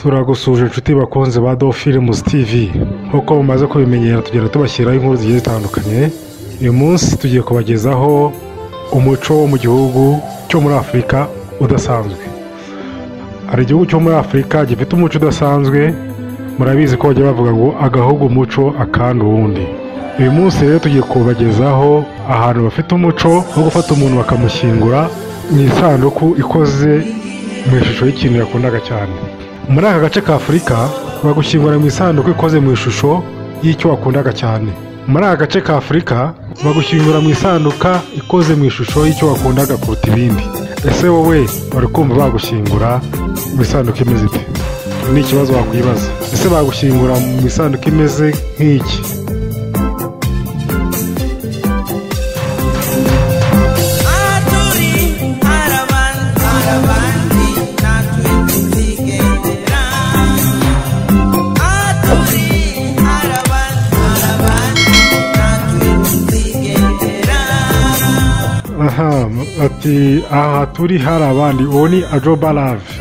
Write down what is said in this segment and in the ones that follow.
turagusuje inshuti bakunze ba Do Films TV nkuko mumaze kubimenyera tugenda tubashyiraho inkuru zigiye zitandukanye. Uyu munsi tugiye kubagezaho umuco wo mu gihugu cyo muri Afurika udasanzwe. Hari igihugu cyo muri Afurika gifite umuco udasanzwe, murabizi ko bajya bavuga ngo agahugu umuco akandi uwundi. Uyu munsi rero tugiye kubagezaho ahantu bafite umuco wo gufata umuntu bakamushyingura mu isanduku ikoze mu ishusho y'ikintu yakundaga cyane. Muri aka gace ka Afurika bagushyingura mu isanduku ikoze mu ishusho y'icyo wakundaga cyane. Muri aka gace ka Afurika bagushyingura mu isanduka ikoze mu ishusho y'icyo wakundaga kuruta ibindi. Ese wowe bari kumva bagushyingura mu isanduku imeze ite? Ni ikibazo wakwibaza. Ese bagushyingura mu isanduku imeze nk'iki? Ati aha turi hari abandi. Uwo ni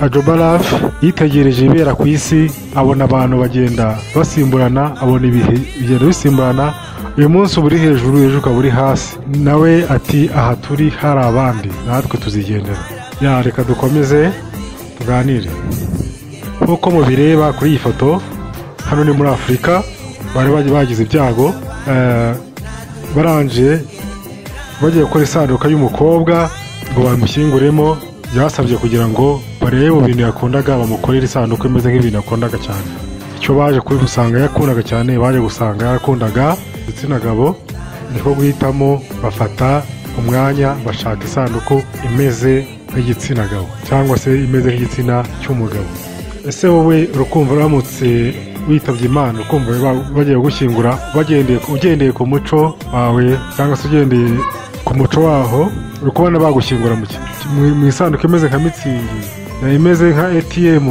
Ajobalav yitegereje ibera ku isi, abona abantu bagenda basimburana, abona ibihe bigenda bisimburana, uyu munsi uba uri hejuru ejo ukaba uri hasi. Nawe ati aha turi hari abandi natwe tuzigendera. Reka dukomeze tuganire. Nk'uko mubireba kuri iyi foto, hano ni muri Afurika, bari bagize ibyago, barangije bagiye gukora isanduka y'umukobwa ngo bamushyinguremo. Byasabye kugira ngo barebe mu bintu yakundaga bamukorere isanduku imeze nk'ibintu yakundaga cyane. Icyo baje kubisanga yakundaga cyane, baje gusanga yakundaga igitsina gabo, niko guhitamo bafata umwanya bashaka isanduku imeze nk'igitsina gabo cyangwa se imeze nk'igitsina cy'umugabo. Ese wowe urukumva uramutse witabye Imana, ukumva bagiye gushyingura ugendeye ku muco wawe cyangwa se ugendeye ku muco waho, uri kubona bagushyingura mu isanduku imeze nka mitsingi, imeze nka ATM,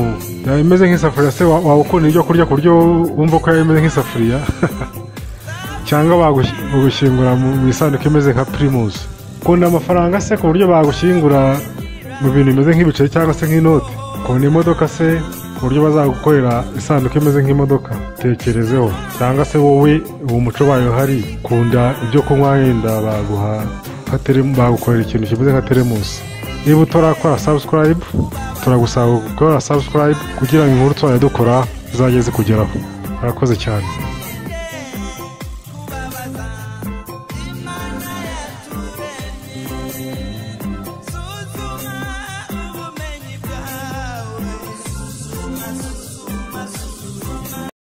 imeze nk'isafuriya. Se waba ukunda ibyo kurya ku buryo wumva ko imeze nk'isafuriya cyangwa bagushyingura mu isanduku imeze nka Primus? Ukunda amafaranga se ku buryo bagushyingura mu bintu bimeze nk'ibiceri cyangwa se nk'inoti? Ukunda imodoka se ku buryo bazagukorera isanduku imeze nk'imodoka? Tekerezeho. Cyangwa se wowe uwo muco bayo hari, ukunda ibyo kunywa, yenda bagukorera ikintu kimeze nka teremusi. Niba utarakora subscribe, turagusaba gukora subscribe kugira ngo inkuru tuzajya dukora zizajye zikugeraho. Murakoze cyane.